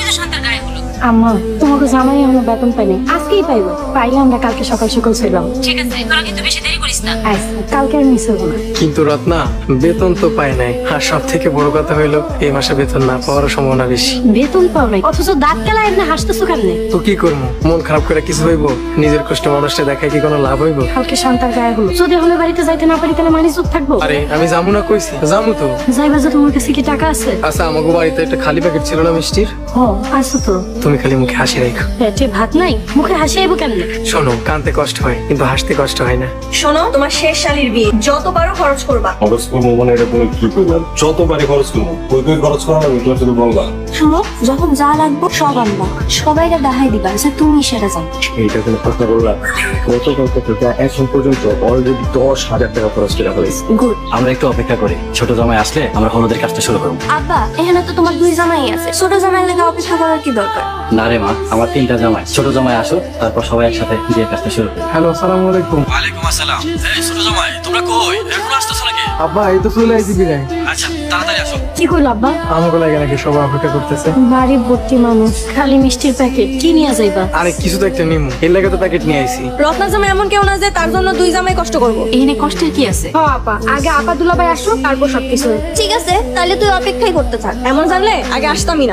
তো শান্তার গায়ে হলো। আম্মা, তোমাকে জামাই আমরা বেতন পাইনি, আজকেই পাইবো। পাইলে আমরা কালকে সকাল সকাল ছিলাম। ঠিক আছে, তোরা কিন্তু বেশি দেরি করিস না। কালকে আর মিস হবো না। কিন্তু রত্না, বেতন তো পাই নাই, আর সব থেকে বড় কথা হইলো এই মাসে বেতন না পাওয়ার সম্ভাবনা বেশি। বেতন পাও নাই, অথচ দাঁত কেলা এমনি হাসতেছো কেমনে? তো কি করবো, মন খারাপ করে কিছু হইব? নিজের কষ্ট মানুষটা দেখায় কি কোনো লাভ হইব? কালকে শান্তার গায়ে হলো, যদি হলে বাড়িতে যাইতে না পারি তাহলে মানি চুপ থাকবো? আরে আমি যাবো না কইছি, যাবো তো। যাইবা যে, তোমার কাছে কি টাকা আছে? আচ্ছা, আমাকে বাড়িতে একটা খালি প্যাকেট ছিল না মিষ্টির, ও আছে তো। তুমি খালি মুখে হাসি রাখো। পেটে ভাত নাই, মুখে হাসি আইবো কেমনে? শোনো, কানতে কষ্ট হয় কিন্তু হাসতে কষ্ট হয় না। শোনো, তোমার শেষ শালীর বিয়ে, যত পারো খরচ করবা। খরচ করবো মানে এটা তুমি কি করবেন? যতবারই খরচ করবো, কই কই খরচ করা লাগবে তুমি শুধু বলবা। শোনো, যখন যা লাগবে সব আনবা, সবাইকে দেখাই দিবা যে তুমি সেটা জানো। এইটা কোনো কথা বললা? গতকাল থেকে এখন পর্যন্ত অলরেডি 10,000 টাকা খরচ করে ফেলেছি। গুড। আমরা একটু অপেক্ষা করি, ছোট জামাই আসলে আমরা হলুদের কাজটা শুরু করবো। আব্বা, এখানে তো তোমার দুই জামাই আছে, ছোট জামাই লেগে অপেক্ষা করার কি দরকার? না রে মা, আমার 3টা জামাই, ছোট জামাই আসো, তারপর সবাই একসাথে বিয়ের কাজটা শুরু করি। হ্যালো, আসসালামু আলাইকুম। ওয়ালাইকুম আসসালাম। এই ছোট জামাই, তোমরা কই? এখন আসতেছো নাকি? আব্বা, এই তো চলে আইছি বিরাই। আচ্ছা, তাড়াতাড়ি আসো। কি করলো আব্বা? আমাকে লাগে নাকি সবাই অপেক্ষা করতেছে। বাড়ি ভর্তি মানুষ, খালি মিষ্টির প্যাকেট কি নিয়ে যাইবা? আরে কিছু তো একটা নিমু, এর লাগে তো প্যাকেট নিয়ে আইছি। রত্না জামাই এমন কেউ না যে তার জন্য দুই জামাই কষ্ট করবো। এখানে কষ্টের কি আছে? আপা, আগে আপা দুলাভাই আসো, তারপর সবকিছু। ঠিক আছে, তাহলে তুই অপেক্ষাই করতে থাক। এমন জানলে আগে আসতামই না।